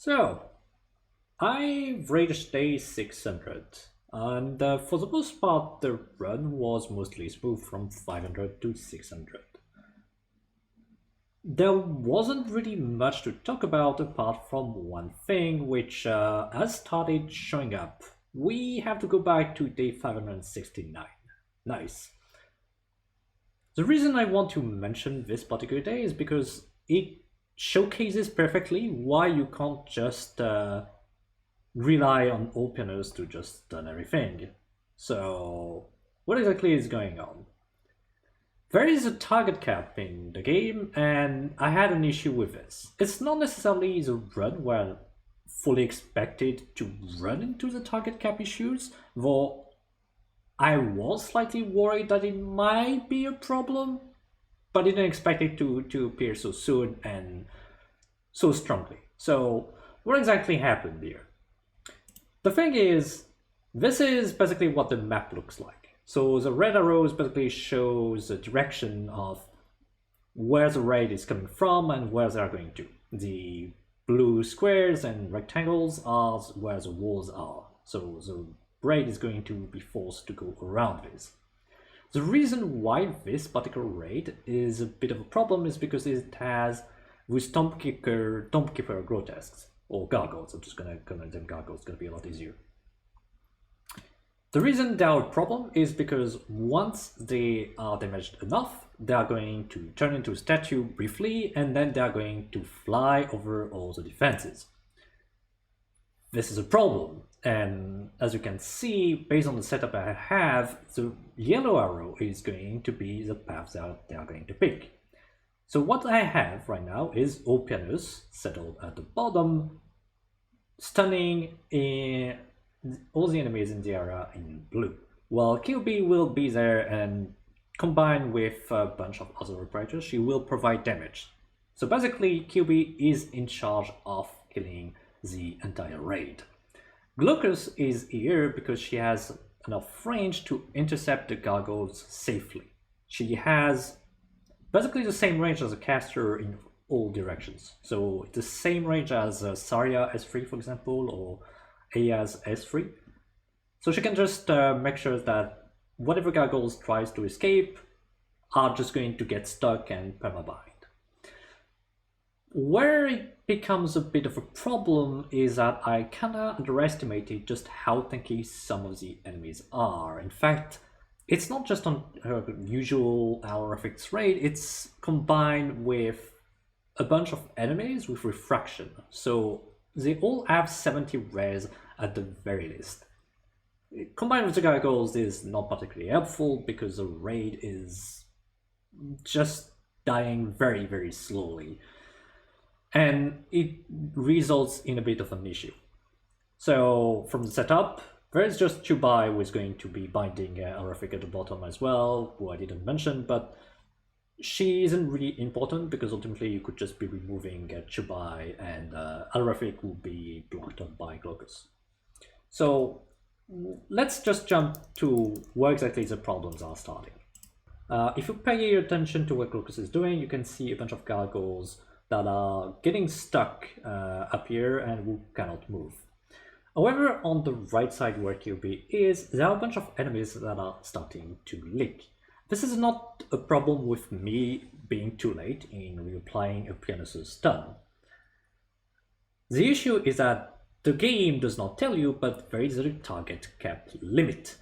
So, I reached day 600, and for the most part, the run was mostly smooth from 500 to 600. There wasn't really much to talk about apart from one thing which has started showing up. We have to go back to day 569. Nice. The reason I want to mention this particular day is because it showcases perfectly why you can't just rely on openers to just done everything. So, what exactly is going on? There is a target cap in the game, and I had an issue with this. It's not necessarily the run where fully expected to run into the target cap issues, though I was slightly worried that it might be a problem, but didn't expect it to appear so soon and so strongly. So, what exactly happened here? The thing is, this is basically what the map looks like. So the red arrows basically shows the direction of where the raid is coming from and where they are going to. The blue squares and rectangles are where the walls are. So the raid is going to be forced to go around this. The reason why this particular raid is a bit of a problem is because it has with Tombkeeper grotesques, or gargoyles. I'm just gonna comment them gargoyles, it's gonna be a lot easier. The reason they are a problem is because once they are damaged enough, they are going to turn into a statue briefly, and then they are going to fly over all the defenses. This is a problem, and as you can see, based on the setup I have, the yellow arrow is going to be the path that they are going to pick. So what I have right now is Opianus settled at the bottom, stunning all the enemies in the area in blue, while QB will be there and combined with a bunch of other operators, she will provide damage. So basically, QB is in charge of killing the entire raid. Glaucus is here because she has enough range to intercept the gargoyles safely. She has basically the same range as a caster in all directions. So the same range as Saria S3, for example, or Ayaz S3. So she can just make sure that whatever gargoyles tries to escape are just going to get stuck and permabind. Where it becomes a bit of a problem is that I kinda underestimated just how tanky some of the enemies are. In fact, it's not just on her usual Alrafix raid, it's combined with a bunch of enemies with refraction. So they all have 70 res at the very least. Combined with the gargoyles is not particularly helpful because the raid is just dying very, very slowly. And it results in a bit of an issue. So from the setup, there is just Chubai who is going to be binding Alrafik at the bottom as well, who I didn't mention, but she isn't really important because ultimately you could just be removing Chubai and Alrafik will be blocked up by Glaucus. So let's just jump to where exactly the problems are starting. If you pay attention to what Glaucus is doing, you can see a bunch of gargoyles that are getting stuck up here and who cannot move. However, on the right side where QB is, there are a bunch of enemies that are starting to leak. This is not a problem with me being too late in reapplying a Pianus's stun. The issue is that the game does not tell you, but there is a target cap limit.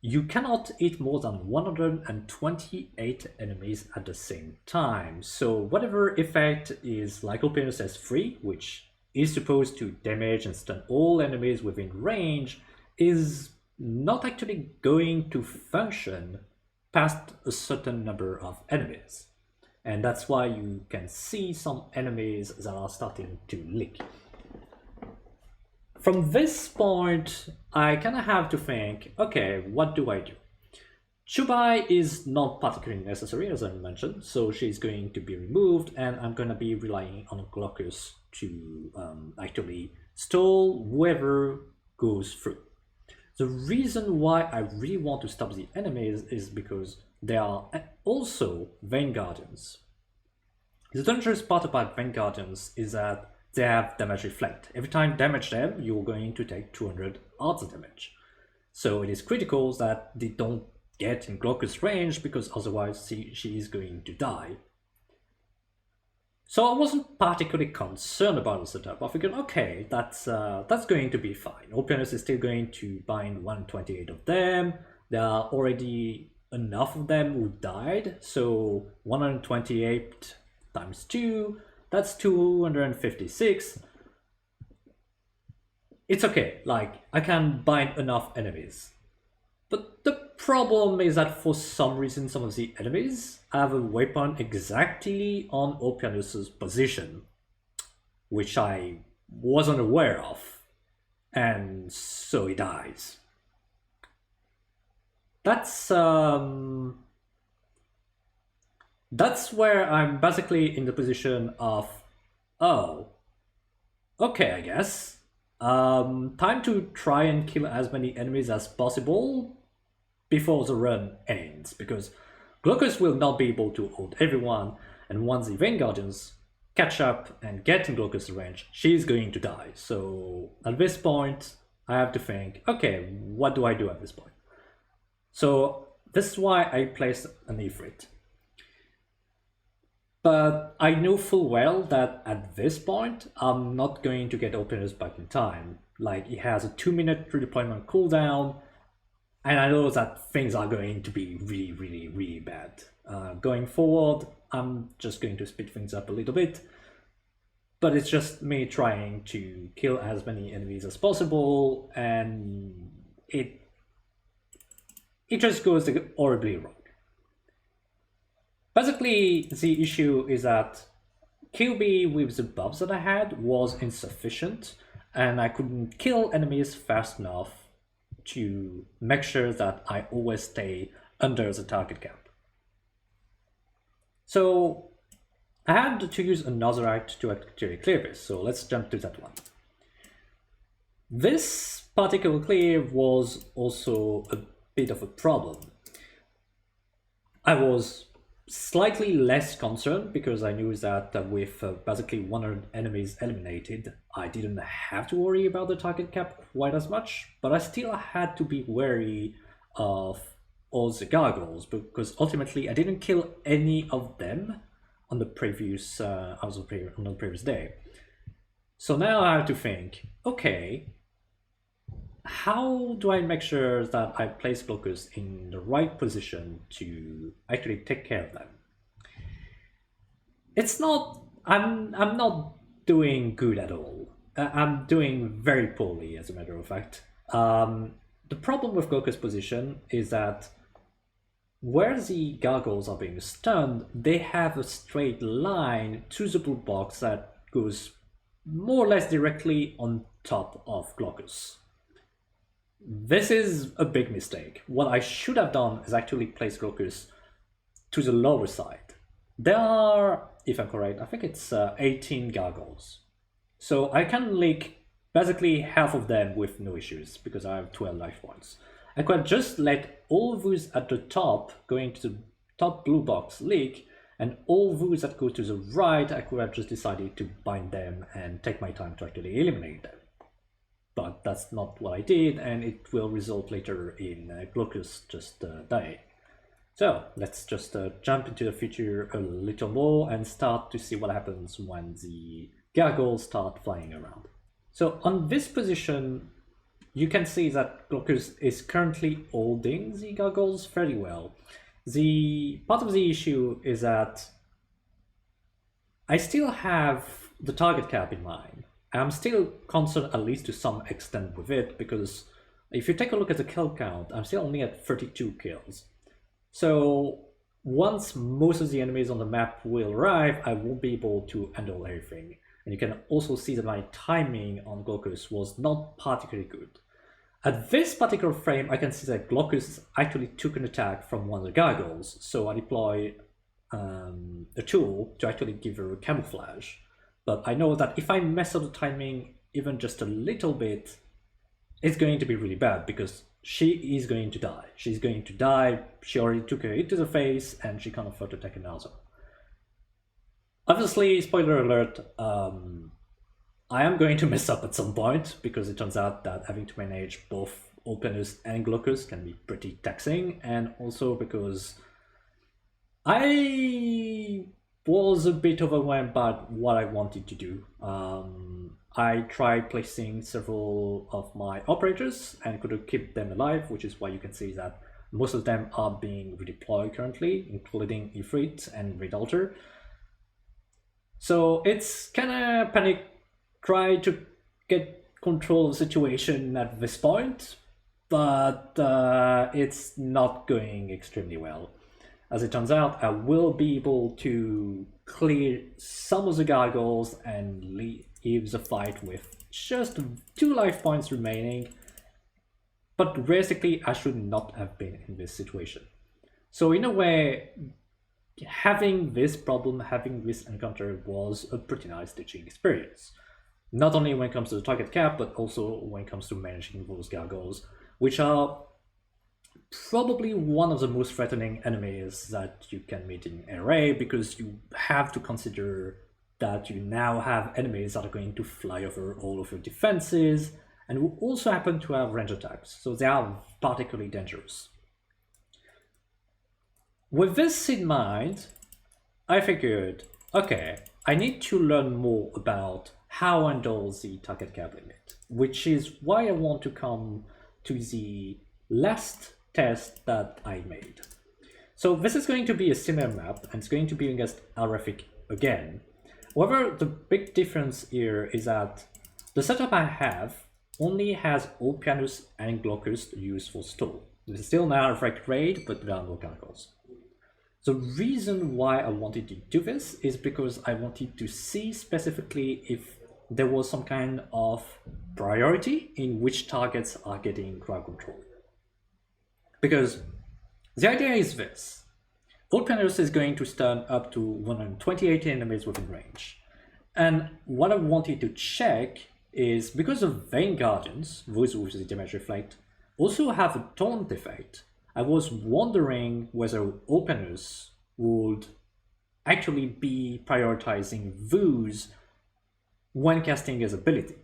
You cannot hit more than 128 enemies at the same time, so whatever effect is like Openus S3, which is supposed to damage and stun all enemies within range, is not actually going to function past a certain number of enemies. And that's why you can see some enemies that are starting to leak. From this point, I kind of have to think, okay, what do I do? Chubai is not particularly necessary, as I mentioned, so she's going to be removed, and I'm going to be relying on Glaucus to actually stall whoever goes through. The reason why I really want to stop the enemies is because they are also Vain Guardians. The dangerous part about Vain Guardians is that they have damage reflect. Every time damage them, you're going to take 200 odds of damage. So it is critical that they don't get in Glaucus range, because otherwise she is going to die. So I wasn't particularly concerned about the setup. I figured, okay, that's going to be fine. Ulpianus is still going to bind 128 of them. There are already enough of them who died, so 128 times 2, that's 256. It's okay, like, I can bind enough enemies. But the problem is that for some reason some of the enemies have a weapon exactly on Ulpianus's position, which I wasn't aware of, and so he dies. That's where I'm basically in the position of, oh, okay, I guess. Time to try and kill as many enemies as possible before the run ends, because Glaucus will not be able to hold everyone, and once the Vanguardians catch up and get in Glaucus' range, she's going to die. So at this point, I have to think, okay, what do I do at this point? So this is why I placed an Ifrit. But I know full well that at this point, I'm not going to get Ulpianus back in time. Like, he has a 2-minute redeployment cooldown, and I know that things are going to be really, really, really bad. Going forward, I'm just going to speed things up a little bit, but it's just me trying to kill as many enemies as possible, and it just goes horribly wrong. Basically, the issue is that QB with the buffs that I had was insufficient, and I couldn't kill enemies fast enough to make sure that I always stay under the target cap. So I had to use another act to actually clear this, so let's jump to that one. This particular clear was also a bit of a problem. I was slightly less concerned because I knew that with basically 100 enemies eliminated, I didn't have to worry about the target cap quite as much, but I still had to be wary of all the gargoyles, because ultimately I didn't kill any of them on the previous day. So now I have to think, okay, how do I make sure that I place Glaucus in the right position to actually take care of them? It's not, I'm not doing good at all. I'm doing very poorly, as a matter of fact. The problem with Glaucus' position is that where the gargoyles are being stunned, they have a straight line to the blue box that goes more or less directly on top of Glaucus. This is a big mistake. What I should have done is actually place Glaucus to the lower side. There are, if I'm correct, I think it's 18 gargoyles. So I can leak basically half of them with no issues, because I have 12 life points. I could just let all those at the top going to the top blue box leak, and all those that go to the right, I could have just decided to bind them and take my time to actually eliminate them. But that's not what I did, and it will result later in Glaucus just dying. So let's just jump into the future a little more and start to see what happens when the gargoyles start flying around. So on this position, you can see that Glaucus is currently holding the gargoyles fairly well. The part of the issue is that I still have the target cap in mind. I'm still concerned, at least to some extent, with it, because if you take a look at the kill count, I'm still only at 32 kills. So once most of the enemies on the map will arrive, I won't be able to handle everything. And you can also see that my timing on Glaucus was not particularly good. At this particular frame, I can see that Glaucus actually took an attack from one of the gargoyles, so I deploy a tool to actually give her a camouflage. But I know that if I mess up the timing even just a little bit, it's going to be really bad, because she is going to die. She's going to die. She already took a hit to the face, and she can't afford to take another. Obviously, spoiler alert, I am going to mess up at some point because it turns out that having to manage both openers and glockers can be pretty taxing, and also because I was a bit overwhelmed by what I wanted to do. I tried placing several of my operators and couldn't keep them alive, which is why you can see that most of them are being redeployed currently, including Ifrit and Red Altar. So it's kind of panic try to get control of the situation at this point, but it's not going extremely well. As it turns out, I will be able to clear some of the gargoyles and leave the fight with just 2 life points remaining, but realistically I should not have been in this situation. So in a way, having this problem, having this encounter was a pretty nice teaching experience. Not only when it comes to the target cap, but also when it comes to managing those gargoyles, which are probably one of the most threatening enemies that you can meet in RA, because you have to consider that you now have enemies that are going to fly over all of your defenses, and who also happen to have range attacks, so they are particularly dangerous. With this in mind, I figured, okay, I need to learn more about how I handle the target cap limit, which is why I want to come to the last test that I made. So this is going to be a similar map, and it's going to be against Alrafic again. However, the big difference here is that the setup I have only has all pianos and glockers to use for stall. This is still an Alrafic raid, but there are no gargoyles. The reason why I wanted to do this is because I wanted to see specifically if there was some kind of priority in which targets are getting crowd control. Because the idea is this. Old Pianos is going to stun up to 128 enemies within range. And what I wanted to check is, because of Vein Guardians, those with the damage reflect, also have a taunt effect, I was wondering whether Old Pianos would actually be prioritizing those when casting his ability.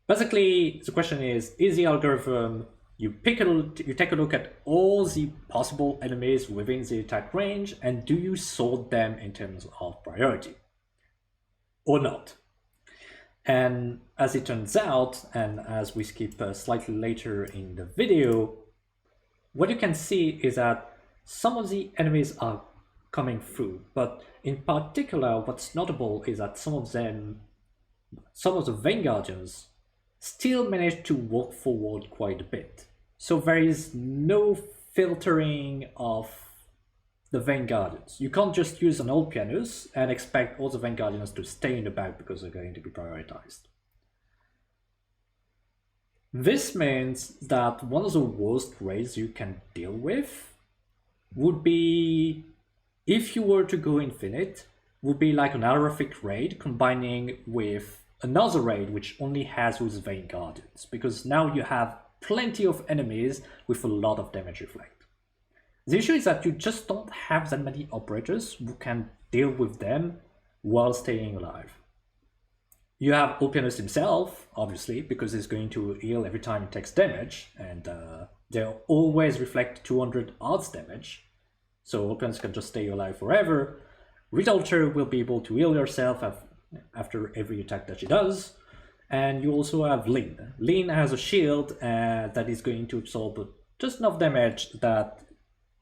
Basically, the question is the algorithm, you take a look at all the possible enemies within the attack range, and do you sort them in terms of priority or not? And as it turns out, and as we skip slightly later in the video, what you can see is that some of the enemies are coming through, but in particular what's notable is that some of the Vein Guardians still manage to walk forward quite a bit. So there is no filtering of the Vein Guardians. You can't just use an old pianos and expect all the Vein Guardians to stay in the back because they're going to be prioritized. This means that one of the worst raids you can deal with would be, if you were to go infinite, would be like an Alrafic raid combining with another raid which only has those Vein Guardians, because now you have plenty of enemies with a lot of damage reflect. The issue is that you just don't have that many operators who can deal with them while staying alive. You have Opianus himself, obviously, because he's going to heal every time he takes damage, and they'll always reflect 200 odds damage, so Opianus can just stay alive forever. Red Altar will be able to heal yourself after every attack that she does, and you also have Lin. Lin has a shield that is going to absorb just enough damage that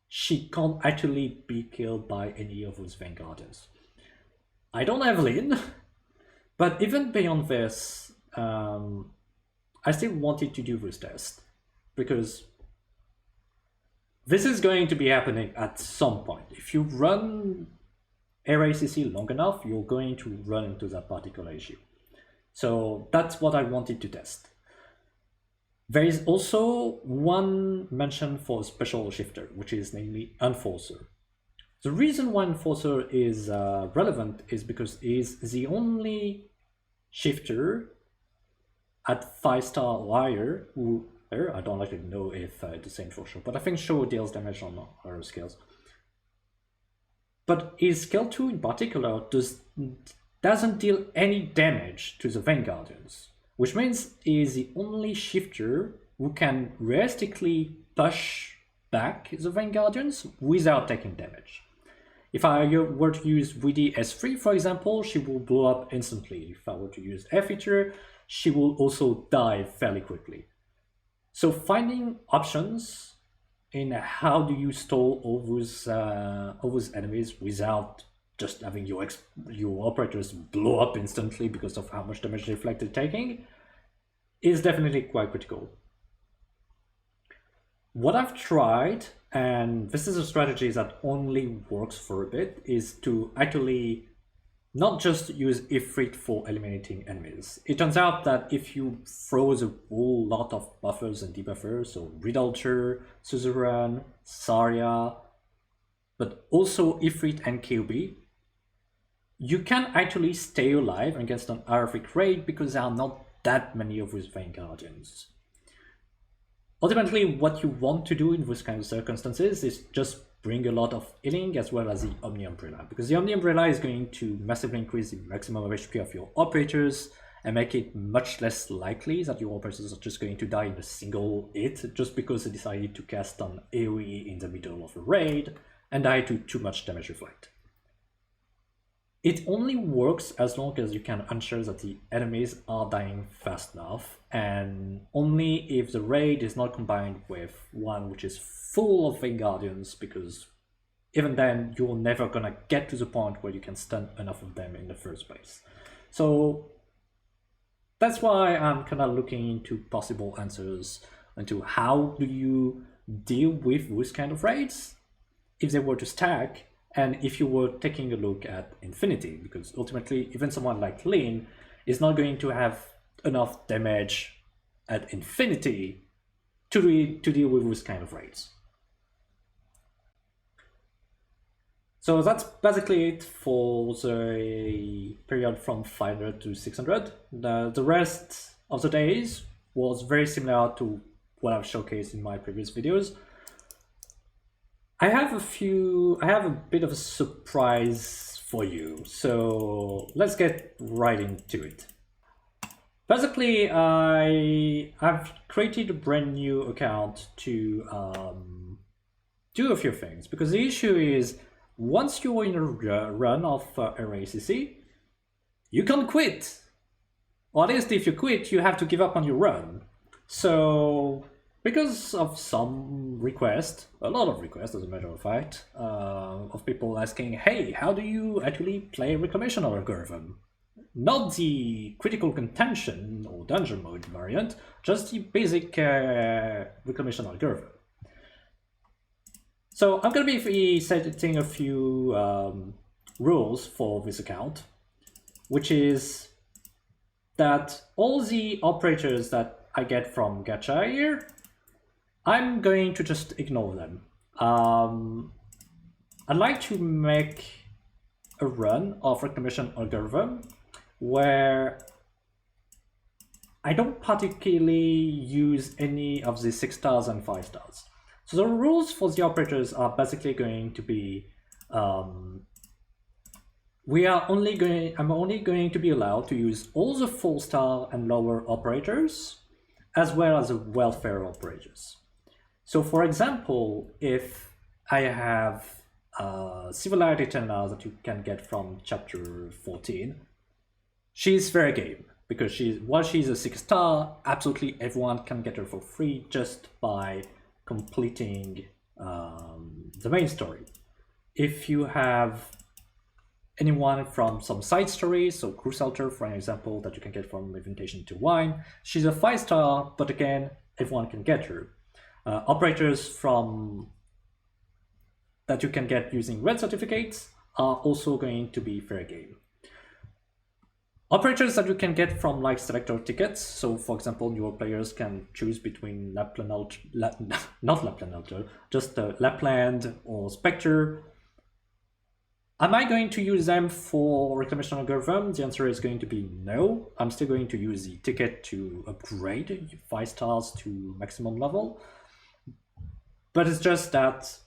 she can't actually be killed by any of those Vein Guardians. I don't have Lin. But even beyond this, I still wanted to do this test, because this is going to be happening at some point. If you run RA CC long enough, you're going to run into that particular issue. So that's what I wanted to test. There is also one mention for a special shifter, which is namely Enforcer. The reason why Enforcer is relevant is because he is the only shifter at 5-star or higher who, I don't actually know if it's the same for sure, but I think Show deals damage on her skills. But his skill 2 in particular doesn't deal any damage to the Vanguardians, which means he is the only shifter who can realistically push back the Vanguardians without taking damage. If I were to use Woody S3, for example, she will blow up instantly. If I were to use F feature, she will also die fairly quickly. So finding options in how do you stall all those enemies without just having your operators blow up instantly because of how much damage they're taking is definitely quite critical. What I've tried, and this is a strategy that only works for a bit, is to actually not just use Ifrit for eliminating enemies. It turns out that if you throw a whole lot of buffers and debuffers, so Redalter, Suzerain, Saria, but also Ifrit and KOB, you can actually stay alive against an Arafik raid because there are not that many of those Vanguardians. Ultimately, what you want to do in those kind of circumstances is just bring a lot of healing as well as the Omni Umbrella, because the Omni Umbrella is going to massively increase the maximum HP of your operators and make it much less likely that your operators are just going to die in a single hit just because they decided to cast an AoE in the middle of a raid and die to too much damage reflect. It only works as long as you can ensure that the enemies are dying fast enough, and only if the raid is not combined with one which is full of Vanguardians, because even then you're never gonna get to the point where you can stun enough of them in the first place. So that's why I'm kind of looking into possible answers into how do you deal with those kind of raids if they were to stack, and if you were taking a look at Infinity, because ultimately even someone like Lin is not going to have enough damage at Infinity to deal with those kind of raids. So that's basically it for the period from 500 to 600. The rest of the days was very similar to what I've showcased in my previous videos. I have a bit of a surprise for you, so let's get right into it. Basically, I've created a brand new account to do a few things, because the issue is once you're in a run of RA CC, you can't quit. Or at least if you quit, you have to give up on your run. So because of some requests, a lot of requests as a matter of fact, of people asking, hey, how do you actually play Reclamation algorithm? Not the critical contention or dungeon mode variant, just the basic Reclamation algorithm. So I'm going to be setting a few rules for this account, which is that all the operators that I get from Gacha here, I'm going to just ignore them. I'd like to make a run of Reclamation algorithm where I don't particularly use any of the 6 stars and 5 stars. So the rules for the operators are basically going to be I'm only going to be allowed to use all the 4-star and lower operators as well as the welfare operators. So for example, if I have Civility Tenor that you can get from chapter 14, she's fair game, because while she's a 6-star, absolutely everyone can get her for free just by completing the main story. If you have anyone from some side stories, so Crusalter for an example that you can get from Invitation to Wine, she's a 5-star, but again, everyone can get her. Operators from that you can get using red certificates are also going to be fair game. Operators that you can get from like selector tickets, so for example, newer players can choose between Lapland or Spectre. Am I going to use them for Reclamation algorithm? The answer is going to be no. I'm still going to use the ticket to upgrade 5 stars to maximum level. But it's just that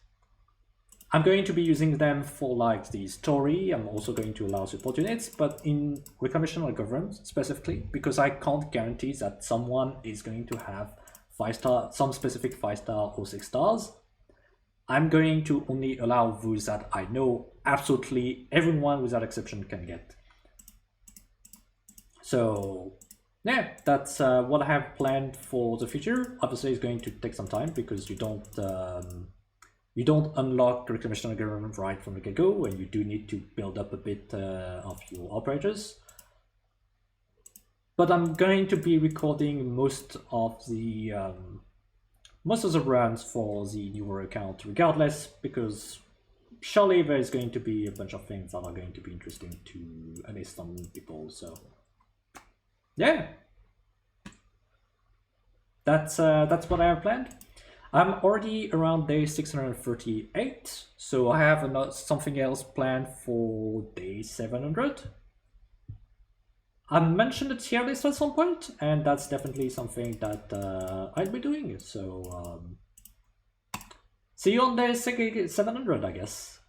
I'm going to be using them for like the story. I'm also going to allow support units, but in reclamation government specifically, because I can't guarantee that someone is going to have 5-star, some specific 5-star or 6 stars. I'm going to only allow those that I know absolutely everyone without exception can get. So yeah, that's what I have planned for the future. Obviously, it's going to take some time because you don't unlock reclamation government right from the get-go, and you do need to build up a bit of your operators. But I'm going to be recording most of the runs for the newer account regardless, because surely there's going to be a bunch of things that are going to be interesting to at least some people. So yeah, that's what I have planned. I'm already around day 638, so I have something else planned for day 700. I mentioned a tier list at some point, and that's definitely something that I'll be doing. So see you on day 700, I guess.